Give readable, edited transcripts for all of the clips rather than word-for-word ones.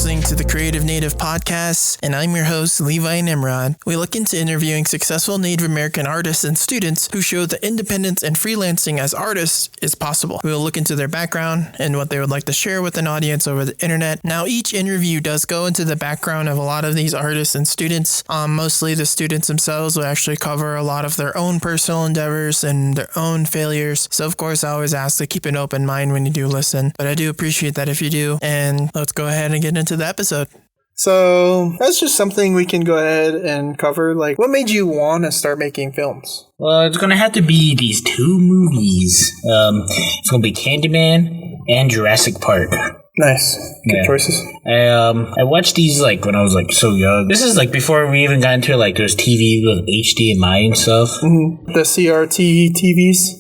listening to the Creative Native Podcast, and I'm your host, Levi Nimrod. We look into interviewing successful Native American artists and students who show that independence and freelancing as artists is possible. We will look into their background and what they would like to share with an audience over the internet. Now, each interview does go into the background of a lot of these artists and students. Mostly the students themselves will actually cover a lot of their own personal endeavors and their own failures. So, of course, I always ask to keep an open mind when you do listen, but I do appreciate that if you do. And let's go ahead and get into the episode. So that's just something we can go ahead and cover. Like, what made you want to start making films? Well, it's going to have to be these two movies. It's going to be Candyman and Jurassic Park. Nice. Good choices. I watched these when I was so young. This is before we even got into those TV with HDMI and stuff. Mm-hmm. The CRT TVs?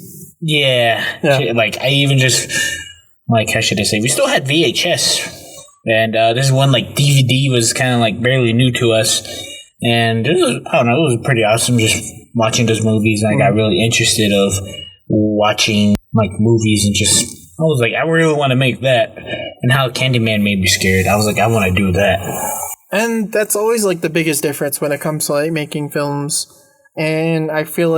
Yeah. I even just... how should I say? We still had VHS. And this one, DVD was kind of, barely new to us. And it was pretty awesome just watching those movies. And I got really interested of watching, movies and I was I really want to make that. And how Candyman made me scared. I was I want to do that. And that's always, the biggest difference when it comes to, making films. And I feel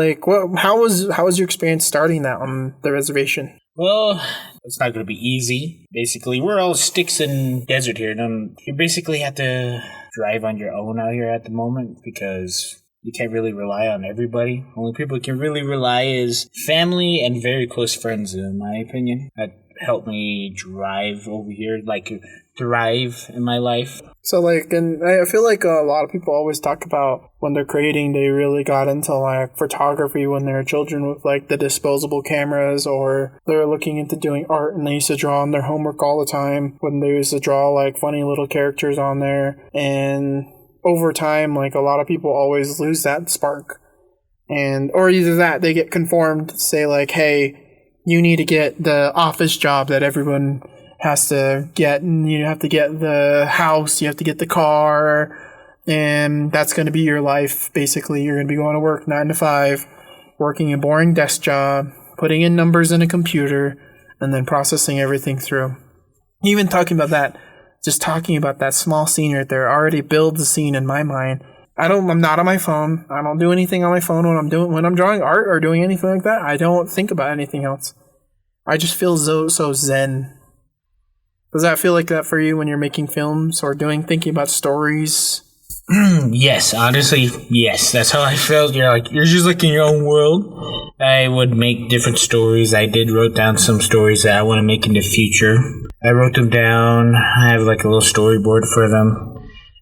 how was your experience starting that on the reservation? Well, it's not going to be easy. Basically, we're all sticks in desert here. And you basically have to drive on your own out here at the moment because you can't really rely on everybody. Only people you can really rely is family and very close friends, in my opinion. That helped me drive over here, thrive in my life. So, and I feel a lot of people always talk about when they're creating, they really got into, photography when they were children with, the disposable cameras, or they were looking into doing art and they used to draw on their homework all the time when they used to draw, funny little characters on there. And over time, a lot of people always lose that spark. Or either that, they get conformed, say, hey, you need to get the office job that everyone has to get, and you have to get the house, you have to get the car, and that's going to be your life. Basically, you're going to be going to work 9 to 5, working a boring desk job, putting in numbers in a computer, and then processing everything through. Even talking about that small scene right there already builds the scene in my mind. I'm not on my phone. I don't do anything on my phone when I'm drawing art or doing anything like that. I don't think about anything else. I just feel so zen. Does that feel like that for you when you're making films or thinking about stories? Yes, honestly, yes. That's how I felt. You're just in your own world. I would make different stories. I wrote down some stories that I want to make in the future. I wrote them down. I have a little storyboard for them.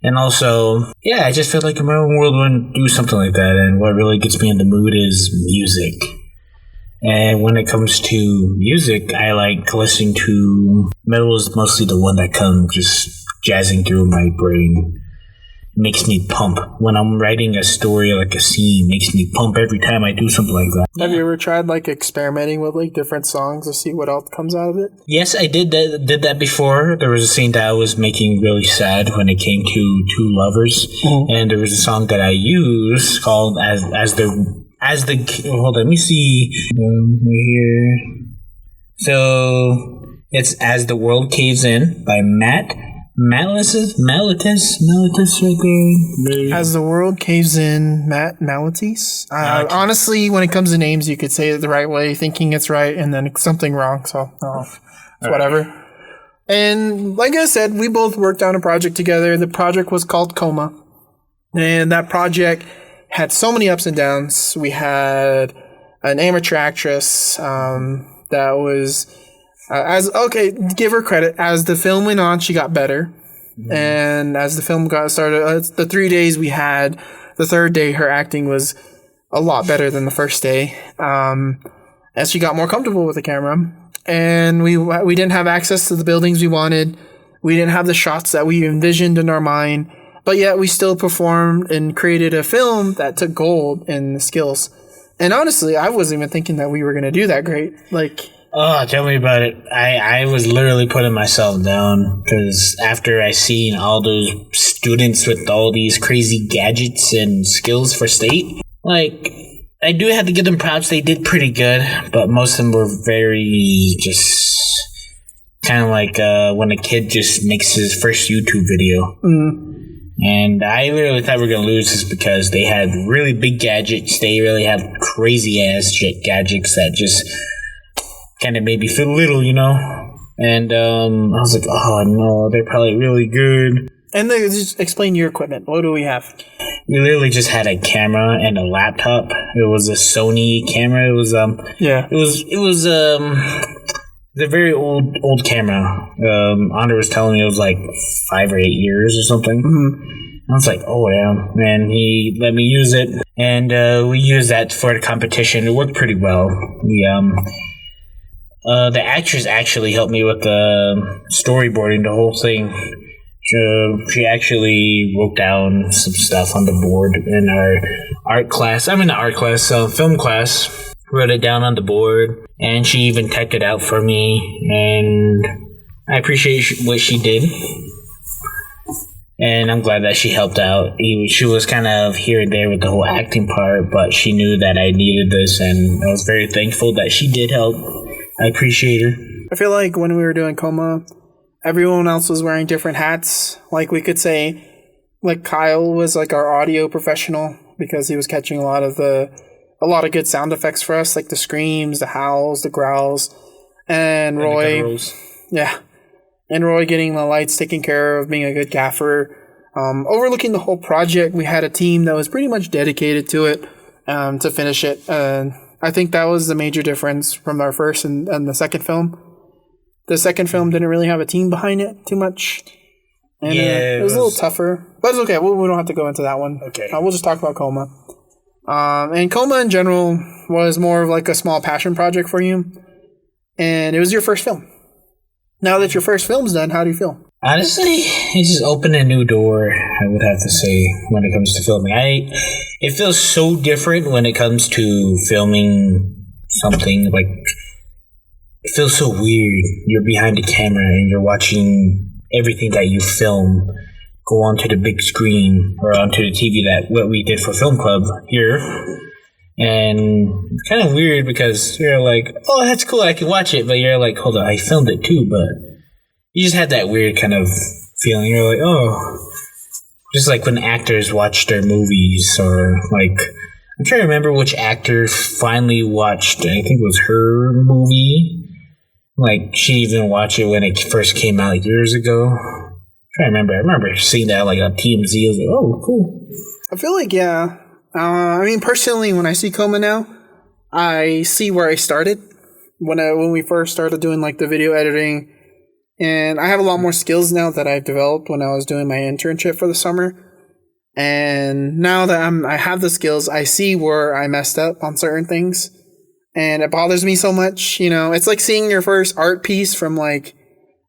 And also, I just felt in my own world I want to do something like that. And what really gets me in the mood is music. And when it comes to music, I like listening to metal is mostly the one that comes just jazzing through my brain. Makes me pump. When I'm writing a story, a scene, makes me pump every time I do something like that. Have you ever tried experimenting with different songs to see what else comes out of it? Yes, I did that before. There was a scene that I was making really sad when it came to two lovers. Mm-hmm. And there was a song that I used called hold on, let me see right here. So it's As the World Caves In by Malitus right there. As the World Caves In, Matt Malitis. Honestly, when it comes to names, you could say it the right way, thinking it's right, and then it's something wrong. So whatever. Right. And like I said, we both worked on a project together. The project was called Coma, and that project had so many ups and downs. We had an amateur actress that was, give her credit. As the film went on, she got better. Mm-hmm. And as the film got started, the 3 days we had, the third day, her acting was a lot better than the first day. As she got more comfortable with the camera. And we didn't have access to the buildings we wanted. We didn't have the shots that we envisioned in our mind. But yet we still performed and created a film that took gold in the skills. And honestly, I wasn't even thinking that we were going to do that great. Oh, tell me about it. I was literally putting myself down because after I seen all those students with all these crazy gadgets and skills for state, I do have to give them props. They did pretty good, but most of them were very just kind of like when a kid just makes his first YouTube video. And I really thought we were going to lose this because they had really big gadgets. They really have crazy-ass gadgets that just kind of made me feel little, you know? And I was like, oh, no, they're probably really good. And then just explain your equipment. What do we have? We literally just had a camera and a laptop. It was a Sony camera. It was It was the very old camera. Andre was telling me it was like 5 or 8 years or something. I was like, oh damn, man. He let me use it, and we used that for the competition. It worked pretty well. The actress actually helped me with the storyboarding, the whole thing. She actually wrote down some stuff on the board in our art class. I'm in the art class, film class. Wrote it down on the board, and she even typed it out for me, and I appreciate what she did. And I'm glad that she helped out. She was kind of here and there with the whole acting part, but she knew that I needed this, and I was very thankful that she did help. I appreciate her. I feel like when we were doing Coma, everyone else was wearing different hats. Like we could say, like Kyle was like our audio professional because he was catching a lot of good sound effects for us, like the screams, the howls, the growls, and Roy, and Roy getting the lights taken care of, being a good gaffer, overlooking the whole project. We had a team that was pretty much dedicated to it, to finish it. I think that was the major difference from our first and the second film. The second film didn't really have a team behind it too much. And it was a little tougher. But it's okay. We don't have to go into that one. Okay. We'll just talk about Coma. And Coma in general was more of like a small passion project for you. And it was your first film. Now that your first film's done, how do you feel? Honestly, it just opened a new door, I would have to say, when it comes to filming. It feels so different when it comes to filming something. Like, it feels so weird. You're behind the camera and you're watching everything that you film go onto the big screen or onto the TV, that what we did for Film Club here. And it's kind of weird because you're like, oh, that's cool, I can watch it. But you're like, hold on, I filmed it too. But you just had that weird kind of feeling. You're like, oh, just like when actors watch their movies, or like, I'm trying to remember which actor finally watched, I think it was her movie. Like, she even watched it when it first came out years ago. I'm trying to remember. I remember seeing that like on TMZ. I was like, oh, cool. I feel like, yeah. I mean, personally, when I see Coma now, I see where I started when we first started doing like the video editing, and I have a lot more skills now that I've developed when I was doing my internship for the summer. And now that I have the skills, I see where I messed up on certain things, and it bothers me so much. You know, it's like seeing your first art piece from like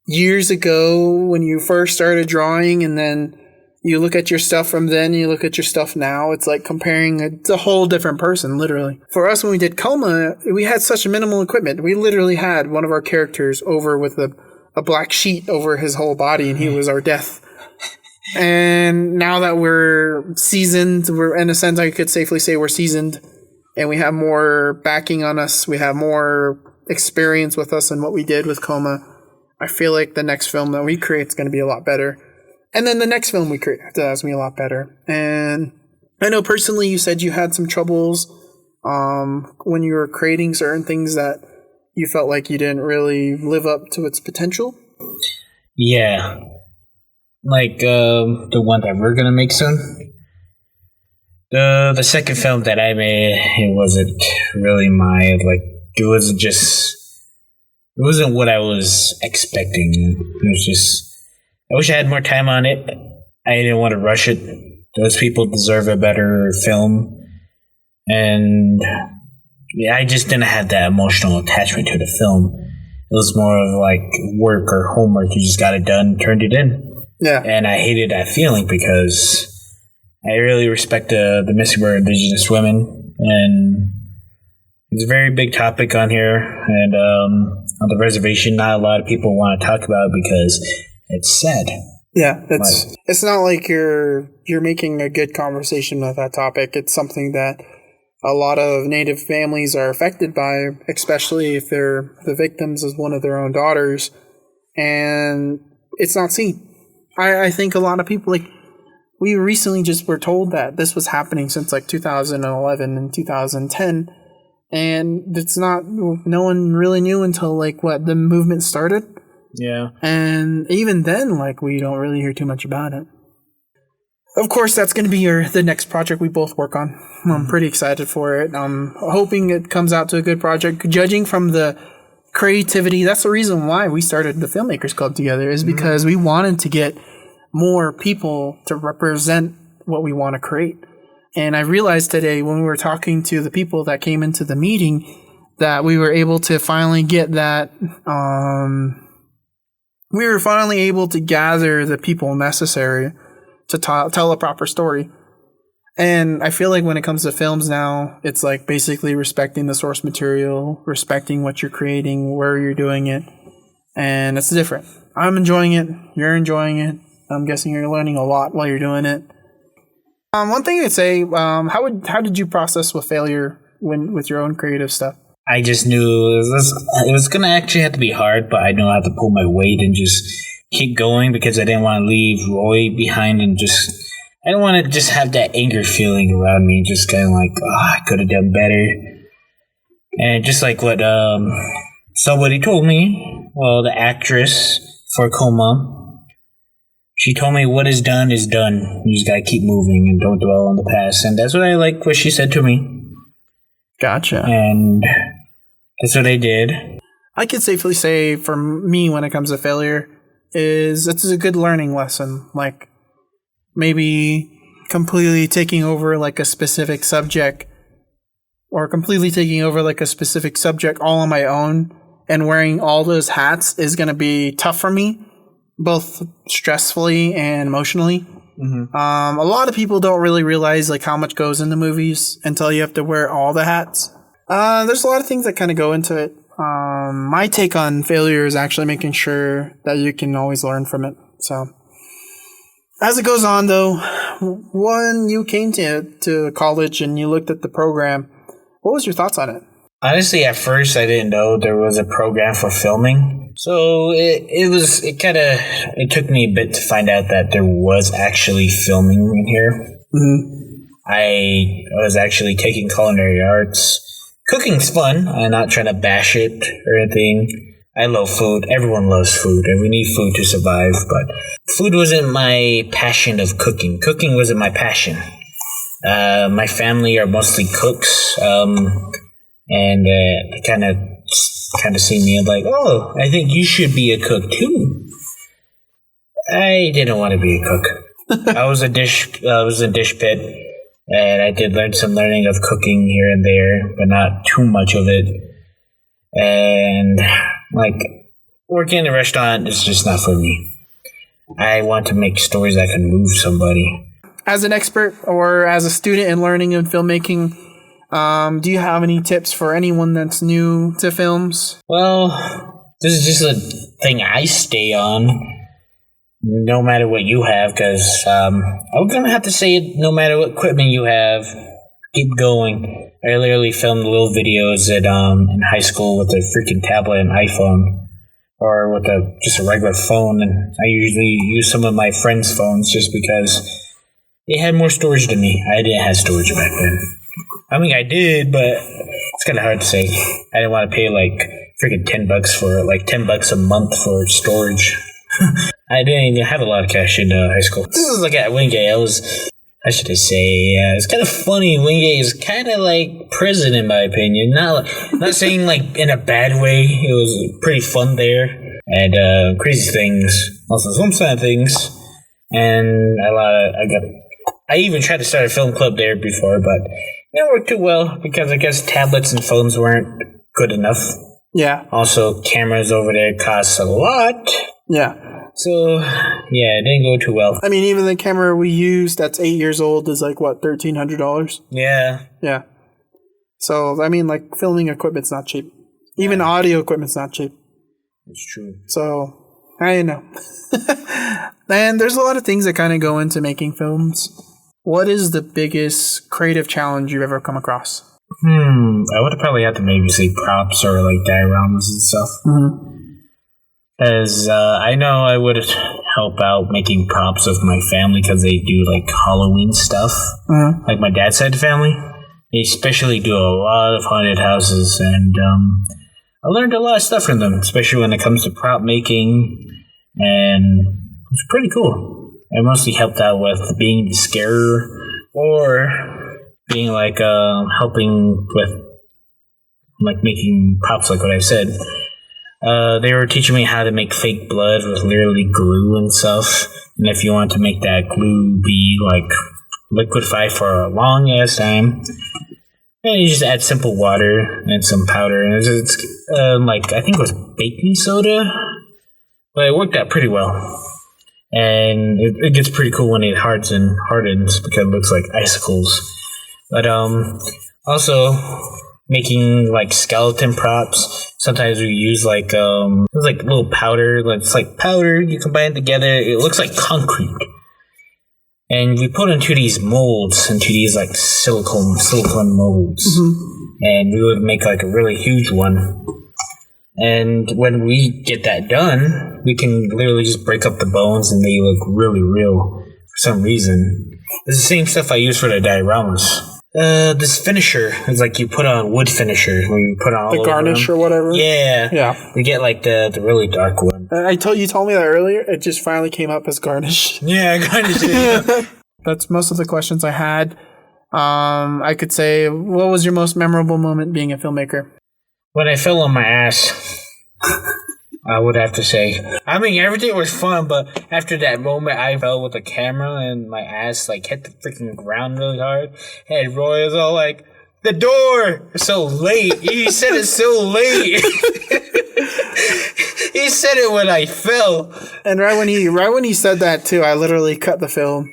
years ago when you first started drawing, and then you look at your stuff from then, you look at your stuff now. It's like comparing it's a whole different person, literally. For us, when we did Coma, we had such minimal equipment. We literally had one of our characters over with a black sheet over his whole body, and he was our death. And now that we're seasoned, we're, in a sense, I could safely say we're seasoned, and we have more backing on us. We have more experience with us in what we did with Coma. I feel like the next film that we create is going to be a lot better. And then the next film we create is going to be a lot better. And I know personally you said you had some troubles when you were creating certain things that you felt like you didn't really live up to its potential. Yeah. Like the one that we're going to make soon. The second film that I made, it wasn't really it wasn't what I was expecting. It was just, I wish I had more time on it. I didn't want to rush it. Those people deserve a better film. And yeah, I just didn't have that emotional attachment to the film. It was more of like work or homework. You just got it done, turned it in. Yeah. And I hated that feeling because I really respect the missing were Indigenous women. And it's a very big topic on here. And on the reservation, not a lot of people want to talk about it because it's sad. Yeah, it's not like you're making a good conversation with that topic. It's something that a lot of Native families are affected by, especially if they're the victims of one of their own daughters. and it's not seen. I think a lot of people, like, we recently just were told that this was happening since like 2011 and 2010, and it's not, no one really knew until like the movement started. Yeah. And even then, like, we don't really hear too much about it. Of course, that's going to be the next project we both work on. I'm pretty excited for it. I'm hoping it comes out to a good project. Judging from the creativity, that's the reason why we started the Filmmakers Club together, is because we wanted to get more people to represent what we want to create. And I realized today when we were talking to the people that came into the meeting that we were able to finally get that, we were finally able to gather the people necessary to tell a proper story. And I feel like when it comes to films now, it's like basically respecting the source material, respecting what you're creating, where you're doing it. And it's different. I'm enjoying it. You're enjoying it. I'm guessing you're learning a lot while you're doing it. One thing I'd say, how did you process with failure with your own creative stuff? I just knew it was going to actually have to be hard, but I know I had to pull my weight and just keep going because I didn't want to leave Roy behind and I don't want to just have that anger feeling around me, just kind of like, I could have done better. And just like what somebody told me, well, the actress for Coma, she told me what is done is done. You just got to keep moving and don't dwell on the past. And that's what I like what she said to me. Gotcha. And that's what I did. I could safely say for me when it comes to failure is it's a good learning lesson. Like maybe completely taking over like a specific subject or completely taking over like a specific subject all on my own and wearing all those hats is going to be tough for me, both stressfully and emotionally. Mm-hmm. A lot of people don't really realize like how much goes into movies until you have to wear all the hats. There's a lot of things that kind of go into it. My take on failure is actually making sure that you can always learn from it. So as it goes on though, when you came to college and you looked at the program, what was your thoughts on it? Honestly, at first I didn't know there was a program for filming. So it took me a bit to find out that there was actually filming in here. Mm-hmm. I was actually taking culinary arts. Cooking's fun. I'm not trying to bash it or anything. I love food. Everyone loves food, and we need food to survive. But food wasn't my passion of cooking. Cooking wasn't my passion. My family are mostly cooks, and they kind of see me like, oh, I think you should be a cook too. I didn't want to be a cook. I was a dish pit. And I did learning of cooking here and there, but not too much of it. And, like, working in a restaurant is just not for me. I want to make stories that can move somebody. As an expert or as a student in learning and filmmaking, do you have any tips for anyone that's new to films? Well, this is just a thing I stay on. No matter what you have, because I'm going to have to say it, no matter what equipment you have, keep going. I literally filmed little videos in high school with a freaking tablet and iPhone, or with just a regular phone, and I usually use some of my friends' phones just because they had more storage than me. I didn't have storage back then. I mean, I did, but it's kind of hard to say. I didn't want to pay like freaking $10 for it, like $10 a month for storage. I didn't even have a lot of cash in high school. This was like at Wingate. How should I say? It's kind of funny. Wingate is kind of like prison, in my opinion. Not saying like in a bad way. It was pretty fun there, and crazy things, also some sad things, and I even tried to start a film club there before, but it didn't work too well because I guess tablets and phones weren't good enough. Yeah. Also, cameras over there cost a lot. Yeah. So, yeah, it didn't go too well. I mean, even the camera we used that's 8 years old is like, what, $1,300? Yeah. Yeah. So, I mean, like, filming equipment's not cheap. Even audio equipment's not cheap. It's true. So, I know. And there's a lot of things that kind of go into making films. What is the biggest creative challenge you've ever come across? I would probably have to maybe say props or like dioramas and stuff. Mm-hmm. As I know I would help out making props of my family because they do like Halloween stuff. Like my dad's side of the family. They especially do a lot of haunted houses, and I learned a lot of stuff from them, especially when it comes to prop making, and it's pretty cool. I mostly helped out with being the scarer or being like helping with like making props, like what I said. They were teaching me how to make fake blood with literally glue and stuff. And if you want to make that glue be like liquefy for a long ass time, and you just add simple water and some powder, and it's like I think it was baking soda, but it worked out pretty well. And it gets pretty cool when it hardens because it looks like icicles. But also making like skeleton props. Sometimes we use like it's like little powder. It's like powder. You combine it together. It looks like concrete, and we put into these molds, into these like silicone molds, and we would make like a really huge one. And when we get that done, we can literally just break up the bones, and they look really real for some reason. It's the same stuff I use for the dioramas. This finisher is like you put on wood finisher where you put on all the garnish or whatever. Yeah. We get like the really dark one. You told me that earlier. It just finally came up as garnish. Yeah, garnish. That's most of the questions I had. I could say, what was your most memorable moment being a filmmaker? When I fell on my ass, I would have to say. I mean, everything was fun, but after that moment, I fell with the camera and my ass like hit the freaking ground really hard. And Roy was all like, "The door!" So late. He said it so late. He said it when I fell. And right when he said that too, I literally cut the film.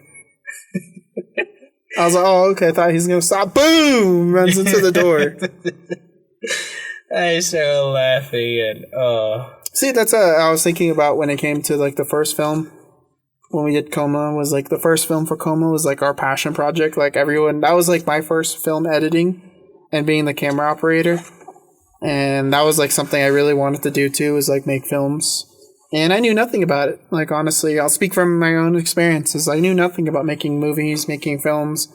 I was like, "Oh, okay." I thought he was gonna stop. Boom! Runs into the door. I started laughing and See, that's I was thinking about when it came to like the first film when we did Coma. Was like the first film for Coma was like our passion project. Like everyone, that was like my first film editing and being the camera operator, and that was like something I really wanted to do too. Was like make films, and I knew nothing about it. Like honestly, I'll speak from my own experiences. I knew nothing about making movies, making films.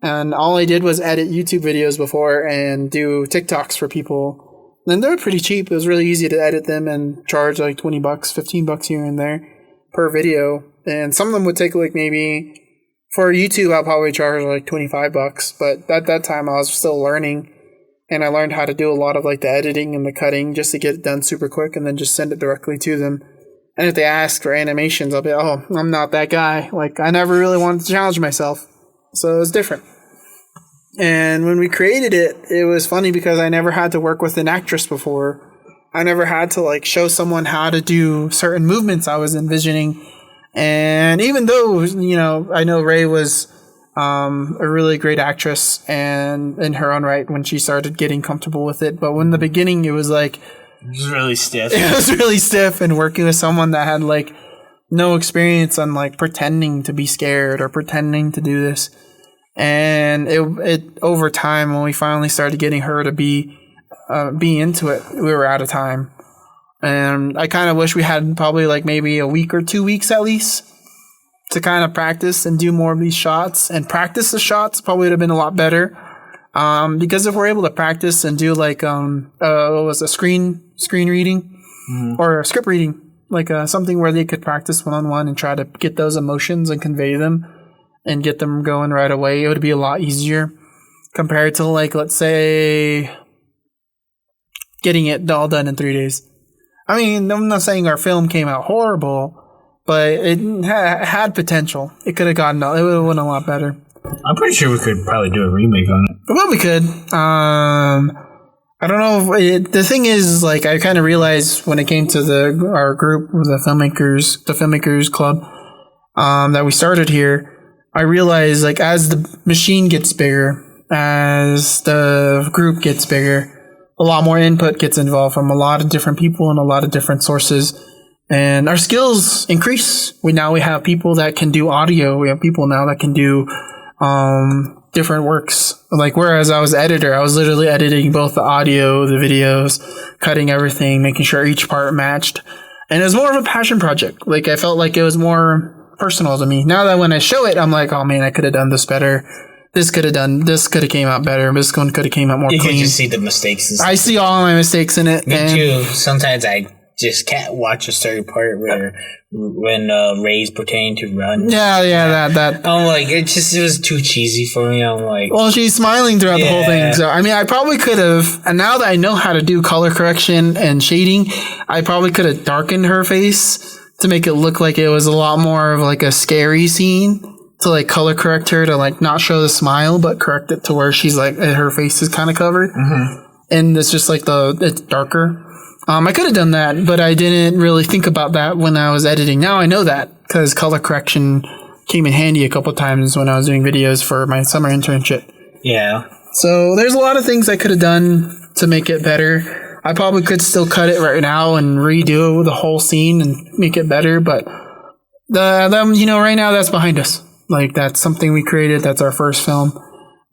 And all I did was edit YouTube videos before and do TikToks for people. And they were pretty cheap. It was really easy to edit them and charge like $20, $15 here and there per video. And some of them would take like maybe, for YouTube, I'll probably charge like $25. But at that time, I was still learning. And I learned how to do a lot of like the editing and the cutting just to get it done super quick and then just send it directly to them. And if they ask for animations, I'll be, oh, I'm not that guy. Like, I never really wanted to challenge myself. So it was different. And when we created it, it was funny because I never had to work with an actress before. I never had to like show someone how to do certain movements I was envisioning. And even though, you know, I know Ray was a really great actress and in her own right when she started getting comfortable with it. But in the beginning, it was like... It was really stiff. It was really stiff, and working with someone that had like no experience on like pretending to be scared or pretending to do this. And it over time, when we finally started getting her to be into it, we were out of time. And I kind of wish we had probably like maybe a week or 2 weeks at least to kind of practice and do more of these shots. And practice the shots probably would have been a lot better. Because if we're able to practice and do like what was a screen reading or a script reading, like something where they could practice one-on-one and try to get those emotions and convey them and get them going right away, it would be a lot easier compared to like, let's say, getting it all done in 3 days. I mean, I'm not saying our film came out horrible, but it had potential. It could have gotten, it would have went a lot better. I'm pretty sure we could probably do a remake on it. Well, we could. I don't know. The thing is, like, I kind of realized when it came to our group, the Filmmakers Club, that we started here, I realized, like, as the machine gets bigger, as the group gets bigger, a lot more input gets involved from a lot of different people and a lot of different sources. And our skills increase. We have people that can do audio. We have people now that can do different works. Like, whereas I was editor, I was literally editing both the audio, the videos, cutting everything, making sure each part matched. And it was more of a passion project. Like, I felt like it was more personal to me. Now that when I show it, I'm like, oh man, I could have done this better. This could have came out better. This one could have came out more clean. You can just see the mistakes. I see all my mistakes in it. Me too. Sometimes I just can't watch a certain part when Ray's pretending to run. Yeah, that. I'm like, it was too cheesy for me. I'm like, well, she's smiling throughout the whole thing. So, I mean, I probably could have, and now that I know how to do color correction and shading, I probably could have darkened her face to make it look like it was a lot more of like a scary scene. To like color correct her to like not show the smile, but correct it to where she's like her face is kind of covered, and it's just like it's darker. I could have done that, but I didn't really think about that when I was editing. Now I know that because color correction came in handy a couple times when I was doing videos for my summer internship. Yeah. So there's a lot of things I could have done to make it better. I probably could still cut it right now and redo the whole scene and make it better, but right now that's behind us. Like, that's something we created. That's our first film.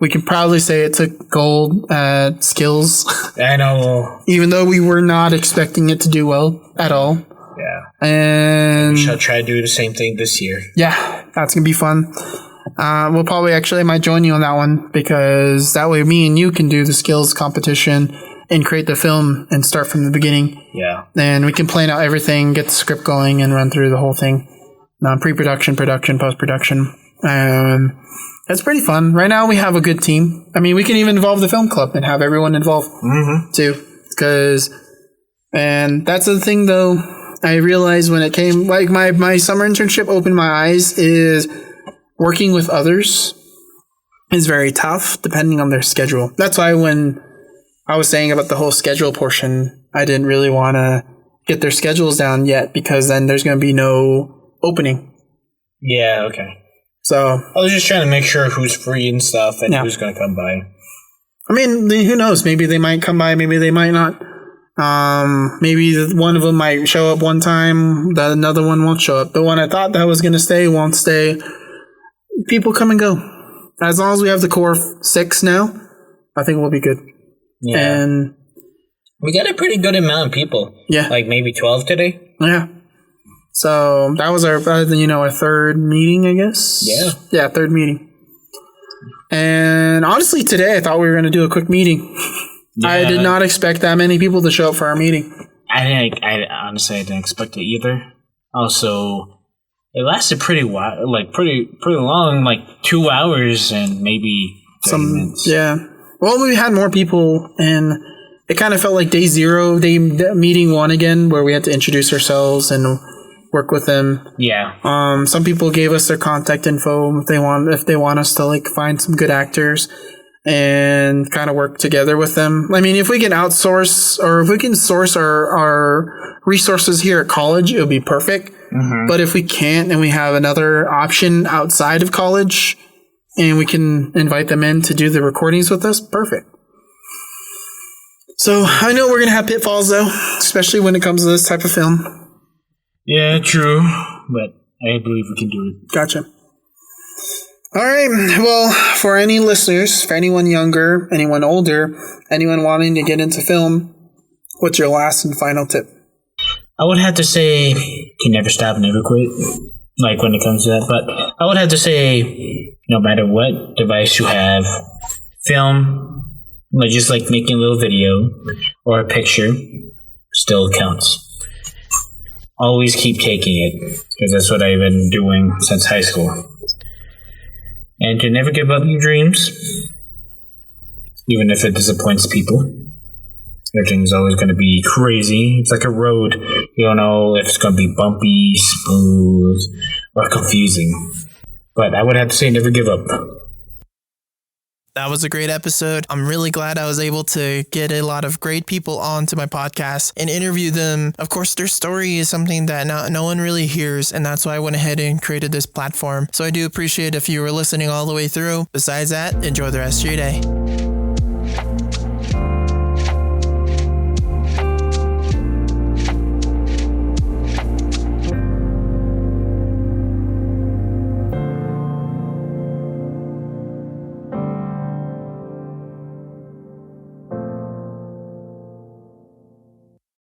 We can proudly say it took gold at skills. I know. Even though we were not expecting it to do well at all. Yeah. And we shall try to do the same thing this year. Yeah, that's going to be fun. We'll probably I might join you on that one, because that way me and you can do the skills competition and create the film and start from the beginning. Yeah. And we can plan out everything, get the script going, and run through the whole thing. Pre-production, production, post-production. It's pretty fun. Right now we have a good team. I mean, we can even involve the film club and have everyone involved too. And that's the thing though, I realized when it came, like my summer internship opened my eyes, is working with others is very tough depending on their schedule. That's why when I was saying about the whole schedule portion, I didn't really want to get their schedules down yet, because then there's going to be no opening. Yeah, okay. So I was just trying to make sure who's free and stuff and who's going to come by. I mean, who knows? Maybe they might come by, maybe they might not. Maybe one of them might show up one time, the another one won't show up. The one I thought that was going to stay won't stay. People come and go. As long as we have the core 6 now, I think we'll be good. Yeah. And we got a pretty good amount of people. Yeah. Like maybe 12 today. Yeah. So that was our third meeting, I guess. Yeah. Yeah, third meeting. And honestly, today I thought we were going to do a quick meeting. Yeah. I did not expect that many people to show up for our meeting. Honestly, I didn't expect it either. Also, it lasted pretty long, like 2 hours and maybe 30 minutes. Yeah. Well, we had more people, and it kind of felt like day meeting 1 again, where we had to introduce ourselves and work with them. Yeah. Some people gave us their contact info if they want us to like find some good actors and kind of work together with them. I mean, if we can outsource or if we can source our resources here at college, it would be perfect. But if we can't and we have another option outside of college and we can invite them in to do the recordings with us, perfect. So I know we're going to have pitfalls though, especially when it comes to this type of film. Yeah, true, but I believe we can do it. Gotcha. All right. Well, for any listeners, for anyone younger, anyone older, anyone wanting to get into film, what's your last and final tip? I would have to say you can never stop, never quit, like when it comes to that. But I would have to say no matter what device you have, film, like just like making a little video or a picture, still counts. Always keep taking it, because that's what I've been doing since high school. And to never give up your dreams, even if it disappoints people. Everything's always going to be crazy. It's like a road. You don't know if it's going to be bumpy, smooth, or confusing. But I would have to say never give up. That was a great episode. I'm really glad I was able to get a lot of great people onto my podcast and interview them. Of course, their story is something that no one really hears, and that's why I went ahead and created this platform. So I do appreciate if you were listening all the way through. Besides that, enjoy the rest of your day.